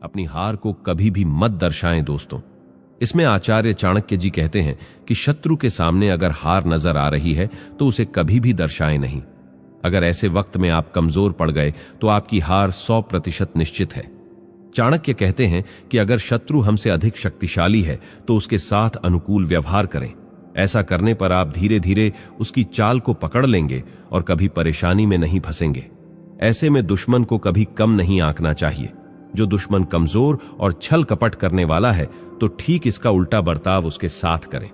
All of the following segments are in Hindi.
अपनी हार को कभी भी मत दर्शाएं दोस्तों। इसमें आचार्य चाणक्य जी कहते हैं कि शत्रु के सामने अगर हार नजर आ रही है तो उसे कभी भी दर्शाएं नहीं। अगर ऐसे वक्त में आप कमजोर पड़ गए तो आपकी हार 100% निश्चित है। चाणक्य कहते हैं कि अगर शत्रु हमसे अधिक शक्तिशाली है तो उसके साथ अनुकूल व्यवहार करें। ऐसा करने पर आप धीरे धीरे उसकी चाल को पकड़ लेंगे और कभी परेशानी में नहीं फंसेंगे। ऐसे में दुश्मन को कभी कम नहीं आंकना चाहिए। जो दुश्मन कमजोर और छल कपट करने वाला है तो ठीक इसका उल्टा बर्ताव उसके साथ करें।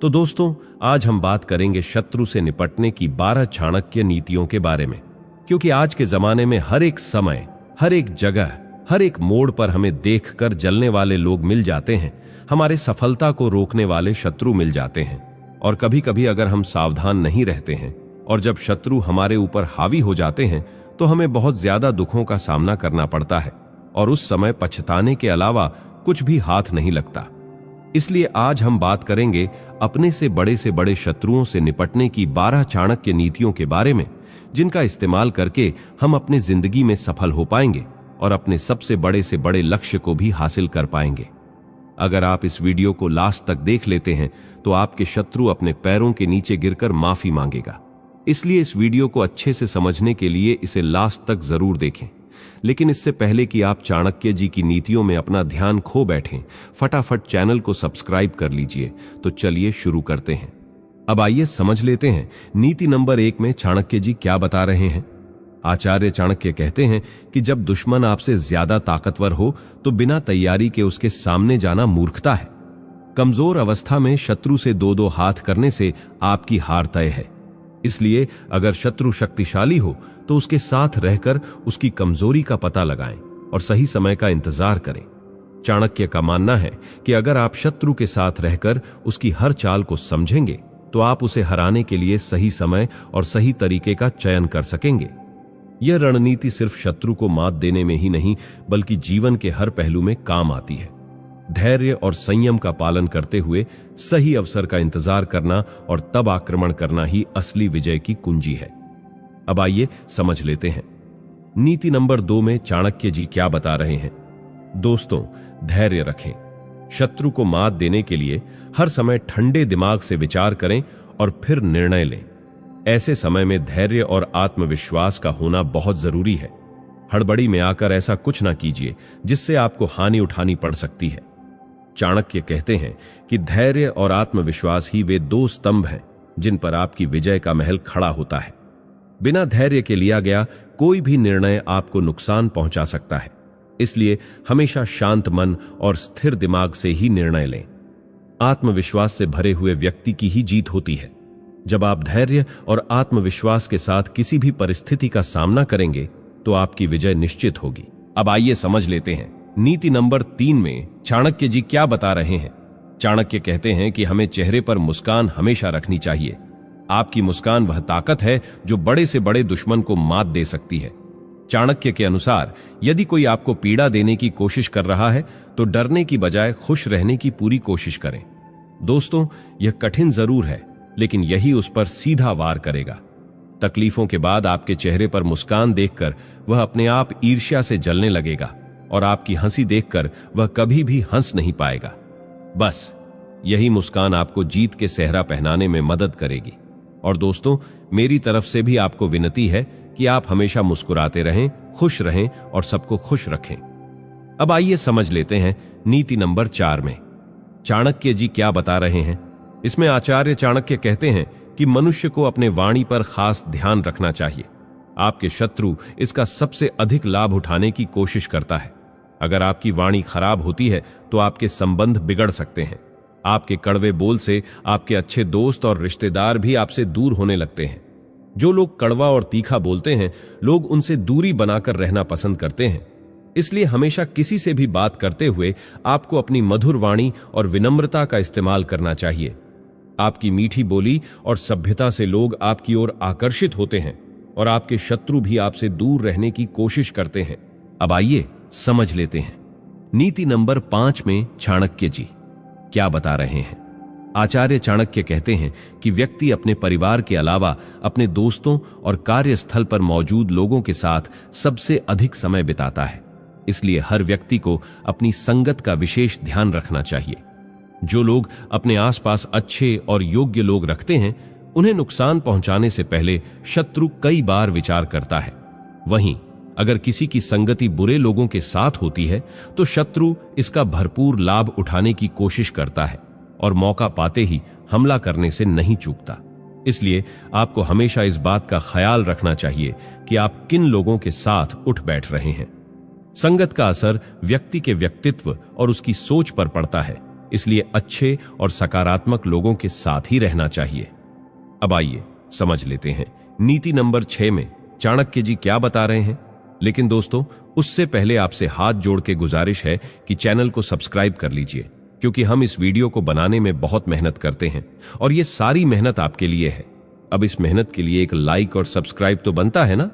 तो दोस्तों, आज हम बात करेंगे शत्रु से निपटने की 12 चाणक्य नीतियों के बारे में, क्योंकि आज के जमाने में हर एक समय, हर एक जगह, हर एक मोड़ पर हमें देखकर जलने वाले लोग मिल जाते हैं। हमारे सफलता को रोकने वाले शत्रु मिल जाते हैं। और कभी कभी अगर हम सावधान नहीं रहते हैं और जब शत्रु हमारे ऊपर हावी हो जाते हैं तो हमें बहुत ज्यादा दुखों का सामना करना पड़ता है और उस समय पछताने के अलावा कुछ भी हाथ नहीं लगता। इसलिए आज हम बात करेंगे अपने से बड़े शत्रुओं से निपटने की 12 चाणक्य नीतियों के बारे में, जिनका इस्तेमाल करके हम अपनी जिंदगी में सफल हो पाएंगे और अपने सबसे बड़े लक्ष्य को भी हासिल कर पाएंगे। अगर आप इस वीडियो को लास्ट तक देख लेते हैं तो आपके शत्रु अपने पैरों के नीचे गिरकर माफी मांगेगा। इसलिए इस वीडियो को अच्छे से समझने के लिए इसे लास्ट तक जरूर देखें। लेकिन इससे पहले कि आप चाणक्य जी की नीतियों में अपना ध्यान खो बैठें, फटाफट चैनल को सब्सक्राइब कर लीजिए। तो चलिए शुरू करते हैं। अब आइए समझ लेते हैं नीति नंबर 1 में चाणक्य जी क्या बता रहे हैं। आचार्य चाणक्य कहते हैं कि जब दुश्मन आपसे ज्यादा ताकतवर हो तो बिना तैयारी के उसके सामने जाना मूर्खता है। कमजोर अवस्था में शत्रु से 2-2 हाथ करने से आपकी हार तय है। इसलिए अगर शत्रु शक्तिशाली हो तो उसके साथ रहकर उसकी कमजोरी का पता लगाएं और सही समय का इंतजार करें। चाणक्य का मानना है कि अगर आप शत्रु के साथ रहकर उसकी हर चाल को समझेंगे तो आप उसे हराने के लिए सही समय और सही तरीके का चयन कर सकेंगे। यह रणनीति सिर्फ शत्रु को मात देने में ही नहीं बल्कि जीवन के हर पहलू में काम आती है। धैर्य और संयम का पालन करते हुए सही अवसर का इंतजार करना और तब आक्रमण करना ही असली विजय की कुंजी है। अब आइए समझ लेते हैं नीति नंबर 2 में चाणक्य जी क्या बता रहे हैं। दोस्तों, धैर्य रखें। शत्रु को मात देने के लिए हर समय ठंडे दिमाग से विचार करें और फिर निर्णय लें। ऐसे समय में धैर्य और आत्मविश्वास का होना बहुत जरूरी है। हड़बड़ी में आकर ऐसा कुछ ना कीजिए जिससे आपको हानि उठानी पड़ सकती है। चाणक्य कहते हैं कि धैर्य और आत्मविश्वास ही वे 2 स्तंभ हैं जिन पर आपकी विजय का महल खड़ा होता है। बिना धैर्य के लिया गया कोई भी निर्णय आपको नुकसान पहुंचा सकता है। इसलिए हमेशा शांत मन और स्थिर दिमाग से ही निर्णय लें। आत्मविश्वास से भरे हुए व्यक्ति की ही जीत होती है। जब आप धैर्य और आत्मविश्वास के साथ किसी भी परिस्थिति का सामना करेंगे तो आपकी विजय निश्चित होगी। अब आइए समझ लेते हैं नीति नंबर 3 में चाणक्य जी क्या बता रहे हैं। चाणक्य कहते हैं कि हमें चेहरे पर मुस्कान हमेशा रखनी चाहिए। आपकी मुस्कान वह ताकत है जो बड़े से बड़े दुश्मन को मात दे सकती है। चाणक्य के अनुसार यदि कोई आपको पीड़ा देने की कोशिश कर रहा है तो डरने की बजाय खुश रहने की पूरी कोशिश करें। दोस्तों, यह कठिन जरूर है लेकिन यही उस पर सीधा वार करेगा। तकलीफों के बाद आपके चेहरे पर मुस्कान देखकर वह अपने आप ईर्ष्या से जलने लगेगा और आपकी हंसी देखकर वह कभी भी हंस नहीं पाएगा। बस यही मुस्कान आपको जीत के सेहरा पहनाने में मदद करेगी। और दोस्तों, मेरी तरफ से भी आपको विनती है कि आप हमेशा मुस्कुराते रहें, खुश रहें और सबको खुश रखें। अब आइए समझ लेते हैं नीति नंबर 4 में चाणक्य जी क्या बता रहे हैं। इसमें आचार्य चाणक्य कहते हैं कि मनुष्य को अपने वाणी पर खास ध्यान रखना चाहिए। आपके शत्रु इसका सबसे अधिक लाभ उठाने की कोशिश करता है। अगर आपकी वाणी खराब होती है तो आपके संबंध बिगड़ सकते हैं। आपके कड़वे बोल से आपके अच्छे दोस्त और रिश्तेदार भी आपसे दूर होने लगते हैं। जो लोग कड़वा और तीखा बोलते हैं, लोग उनसे दूरी बनाकर रहना पसंद करते हैं। इसलिए हमेशा किसी से भी बात करते हुए आपको अपनी मधुर वाणी और विनम्रता का इस्तेमाल करना चाहिए। आपकी मीठी बोली और सभ्यता से लोग आपकी ओर आकर्षित होते हैं और आपके शत्रु भी आपसे दूर रहने की कोशिश करते हैं। अब आइए समझ लेते हैं नीति नंबर 5 में चाणक्य जी क्या बता रहे हैं। आचार्य चाणक्य कहते हैं कि व्यक्ति अपने परिवार के अलावा अपने दोस्तों और कार्यस्थल पर मौजूद लोगों के साथ सबसे अधिक समय बिताता है। इसलिए हर व्यक्ति को अपनी संगत का विशेष ध्यान रखना चाहिए। जो लोग अपने आसपास अच्छे और योग्य लोग रखते हैं, उन्हें नुकसान पहुंचाने से पहले शत्रु कई बार विचार करता है। वहीं अगर किसी की संगति बुरे लोगों के साथ होती है तो शत्रु इसका भरपूर लाभ उठाने की कोशिश करता है और मौका पाते ही हमला करने से नहीं चूकता। इसलिए आपको हमेशा इस बात का ख्याल रखना चाहिए कि आप किन लोगों के साथ उठ बैठ रहे हैं। संगत का असर व्यक्ति के व्यक्तित्व और उसकी सोच पर पड़ता है, इसलिए अच्छे और सकारात्मक लोगों के साथ ही रहना चाहिए। अब आइए समझ लेते हैं नीति नंबर 6 में चाणक्य जी क्या बता रहे हैं। लेकिन दोस्तों, उससे पहले आपसे हाथ जोड़ के गुजारिश है कि चैनल को सब्सक्राइब कर लीजिए, क्योंकि हम इस वीडियो को बनाने में बहुत मेहनत करते हैं और ये सारी मेहनत आपके लिए है। अब इस मेहनत के लिए एक लाइक और सब्सक्राइब तो बनता है ना।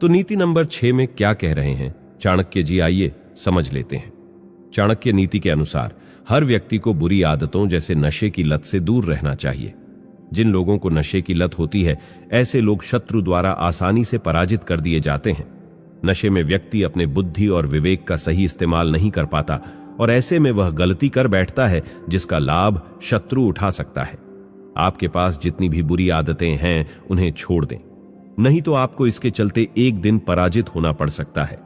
तो नीति नंबर 6 में क्या कह रहे हैं चाणक्य जी, आइए समझ लेते हैं। चाणक्य नीति के अनुसार हर व्यक्ति को बुरी आदतों जैसे नशे की लत से दूर रहना चाहिए। जिन लोगों को नशे की लत होती है, ऐसे लोग शत्रु द्वारा आसानी से पराजित कर दिए जाते हैं। नशे में व्यक्ति अपने बुद्धि और विवेक का सही इस्तेमाल नहीं कर पाता और ऐसे में वह गलती कर बैठता है जिसका लाभ शत्रु उठा सकता है। आपके पास जितनी भी बुरी आदतें हैं उन्हें छोड़ दें, नहीं तो आपको इसके चलते एक दिन पराजित होना पड़ सकता है।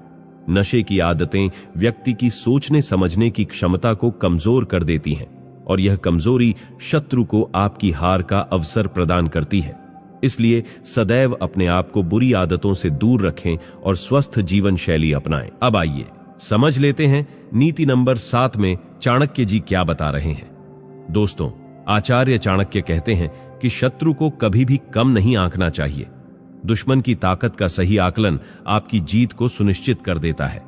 नशे की आदतें व्यक्ति की सोचने समझने की क्षमता को कमजोर कर देती हैं और यह कमजोरी शत्रु को आपकी हार का अवसर प्रदान करती है। इसलिए सदैव अपने आप को बुरी आदतों से दूर रखें और स्वस्थ जीवन शैली अपनाएं। अब आइए समझ लेते हैं नीति नंबर 7 में चाणक्य जी क्या बता रहे हैं। दोस्तों, आचार्य चाणक्य कहते हैं कि शत्रु को कभी भी कम नहीं आंकना चाहिए। दुश्मन की ताकत का सही आकलन आपकी जीत को सुनिश्चित कर देता है।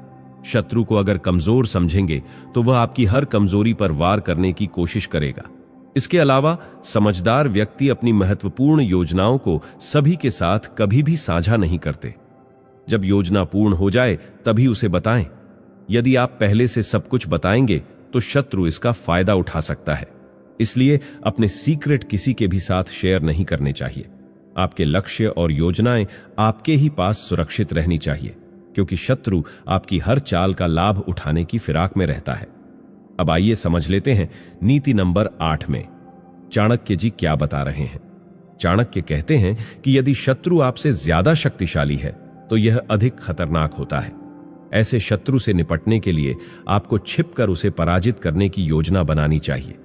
शत्रु को अगर कमजोर समझेंगे तो वह आपकी हर कमजोरी पर वार करने की कोशिश करेगा। इसके अलावा समझदार व्यक्ति अपनी महत्वपूर्ण योजनाओं को सभी के साथ कभी भी साझा नहीं करते। जब योजना पूर्ण हो जाए तभी उसे बताएं। यदि आप पहले से सब कुछ बताएंगे तो शत्रु इसका फायदा उठा सकता है। इसलिए अपने सीक्रेट किसी के भी साथ शेयर नहीं करने चाहिए। आपके लक्ष्य और योजनाएं आपके ही पास सुरक्षित रहनी चाहिए, क्योंकि शत्रु आपकी हर चाल का लाभ उठाने की फिराक में रहता है। अब आइए समझ लेते हैं नीति नंबर 8 में चाणक्य जी क्या बता रहे हैं। चाणक्य कहते हैं कि यदि शत्रु आपसे ज्यादा शक्तिशाली है तो यह अधिक खतरनाक होता है। ऐसे शत्रु से निपटने के लिए आपको छिपकर उसे पराजित करने की योजना बनानी चाहिए।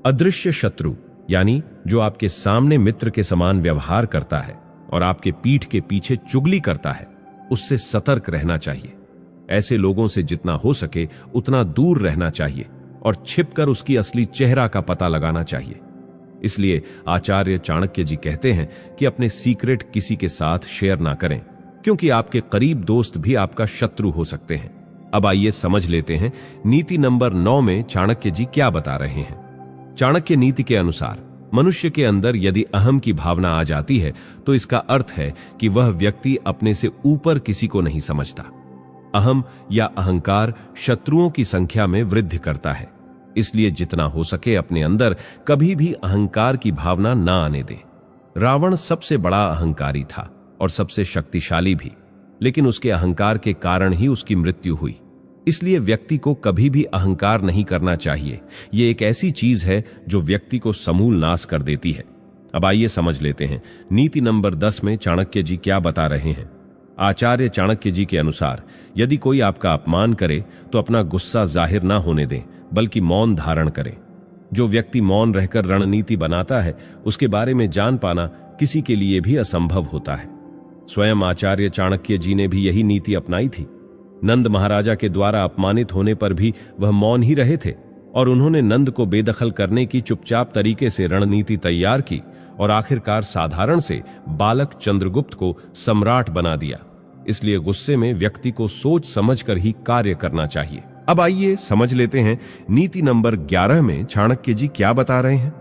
अदृश्य शत्रु यानी जो आपके सामने मित्र के समान व्यवहार करता है और आपके पीठ के पीछे चुगली करता है, उससे सतर्क रहना चाहिए। ऐसे लोगों से जितना हो सके उतना दूर रहना चाहिए और छिपकर उसकी असली चेहरा का पता लगाना चाहिए। इसलिए आचार्य चाणक्य जी कहते हैं कि अपने सीक्रेट किसी के साथ शेयर ना करें, क्योंकि आपके करीब दोस्त भी आपका शत्रु हो सकते हैं। अब आइए समझ लेते हैं नीति नंबर 9 में चाणक्य जी क्या बता रहे हैं। चाणक्य नीति के अनुसार मनुष्य के अंदर यदि अहम की भावना आ जाती है तो इसका अर्थ है कि वह व्यक्ति अपने से ऊपर किसी को नहीं समझता। अहम या अहंकार शत्रुओं की संख्या में वृद्धि करता है। इसलिए जितना हो सके अपने अंदर कभी भी अहंकार की भावना ना आने दें। रावण सबसे बड़ा अहंकारी था और सबसे शक्तिशाली भी, लेकिन उसके अहंकार के कारण ही उसकी मृत्यु हुई। इसलिए व्यक्ति को कभी भी अहंकार नहीं करना चाहिए। यह एक ऐसी चीज है जो व्यक्ति को समूल नाश कर देती है। अब आइए समझ लेते हैं नीति नंबर 10 में चाणक्य जी क्या बता रहे हैं। आचार्य चाणक्य जी के अनुसार यदि कोई आपका अपमान करे तो अपना गुस्सा जाहिर ना होने दें, बल्कि मौन धारण करें। जो व्यक्ति मौन रहकर रणनीति बनाता है, उसके बारे में जान पाना किसी के लिए भी असंभव होता है। स्वयं आचार्य चाणक्य जी ने भी यही नीति अपनाई थी। नंद महाराजा के द्वारा अपमानित होने पर भी वह मौन ही रहे थे और उन्होंने नंद को बेदखल करने की चुपचाप तरीके से रणनीति तैयार की और आखिरकार साधारण से बालक चंद्रगुप्त को सम्राट बना दिया। इसलिए गुस्से में व्यक्ति को सोच समझकर ही कार्य करना चाहिए। अब आइए समझ लेते हैं नीति नंबर 11 में चाणक्य जी क्या बता रहे हैं।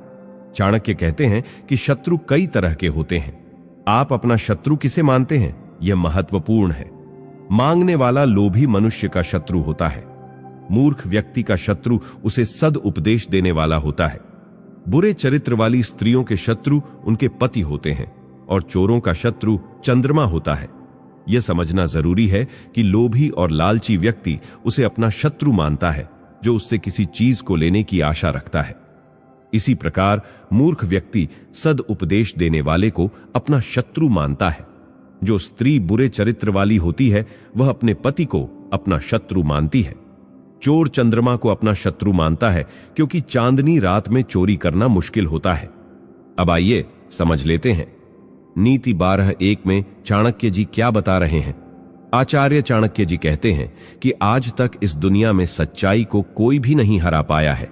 चाणक्य कहते हैं कि शत्रु कई तरह के होते हैं। आप अपना शत्रु किसे मानते हैं, यह महत्वपूर्ण है। मांगने वाला लोभी मनुष्य का शत्रु होता है। मूर्ख व्यक्ति का शत्रु उसे सद उपदेश देने वाला होता है। बुरे चरित्र वाली स्त्रियों के शत्रु उनके पति होते हैं और चोरों का शत्रु चंद्रमा होता है। यह समझना जरूरी है कि लोभी और लालची व्यक्ति उसे अपना शत्रु मानता है, जो उससे किसी चीज को लेने की आशा रखता है। इसी प्रकार मूर्ख व्यक्ति सद उपदेश देने वाले को अपना शत्रु मानता है। जो स्त्री बुरे चरित्र वाली होती है, वह अपने पति को अपना शत्रु मानती है। चोर चंद्रमा को अपना शत्रु मानता है, क्योंकि चांदनी रात में चोरी करना मुश्किल होता है। अब आइए समझ लेते हैं नीति 12:1 में चाणक्य जी क्या बता रहे हैं। आचार्य चाणक्य जी कहते हैं कि आज तक इस दुनिया में सच्चाई को कोई भी नहीं हरा पाया है।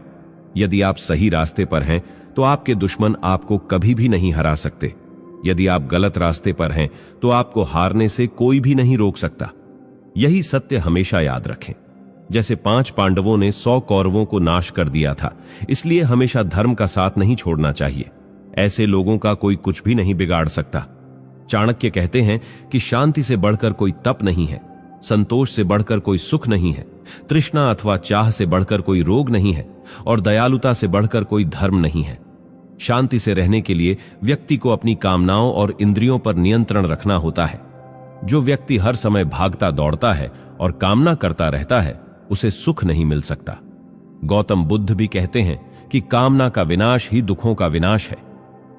यदि आप सही रास्ते पर हैं तो आपके दुश्मन आपको कभी भी नहीं हरा सकते। यदि आप गलत रास्ते पर हैं तो आपको हारने से कोई भी नहीं रोक सकता। यही सत्य हमेशा याद रखें। जैसे 5 पांडवों ने 100 कौरवों को नाश कर दिया था, इसलिए हमेशा धर्म का साथ नहीं छोड़ना चाहिए। ऐसे लोगों का कोई कुछ भी नहीं बिगाड़ सकता। चाणक्य कहते हैं कि शांति से बढ़कर कोई तप नहीं है, संतोष से बढ़कर कोई सुख नहीं है, तृष्णा अथवा चाह से बढ़कर कोई रोग नहीं है, और दयालुता से बढ़कर कोई धर्म नहीं है। शांति से रहने के लिए व्यक्ति को अपनी कामनाओं और इंद्रियों पर नियंत्रण रखना होता है। जो व्यक्ति हर समय भागता दौड़ता है और कामना करता रहता है, उसे सुख नहीं मिल सकता। गौतम बुद्ध भी कहते हैं कि कामना का विनाश ही दुखों का विनाश है।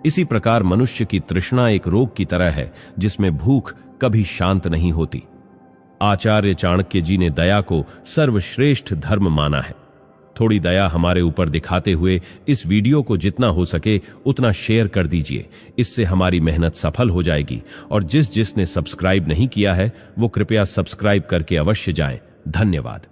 इसी प्रकार मनुष्य की तृष्णा एक रोग की तरह है, जिसमें भूख कभी शांत नहीं होती। आचार्य चाणक्य जी ने दया को सर्वश्रेष्ठ धर्म माना है। थोड़ी दया हमारे ऊपर दिखाते हुए इस वीडियो को जितना हो सके उतना शेयर कर दीजिए। इससे हमारी मेहनत सफल हो जाएगी। और जिसने सब्सक्राइब नहीं किया है वो कृपया सब्सक्राइब करके अवश्य जाएं। धन्यवाद।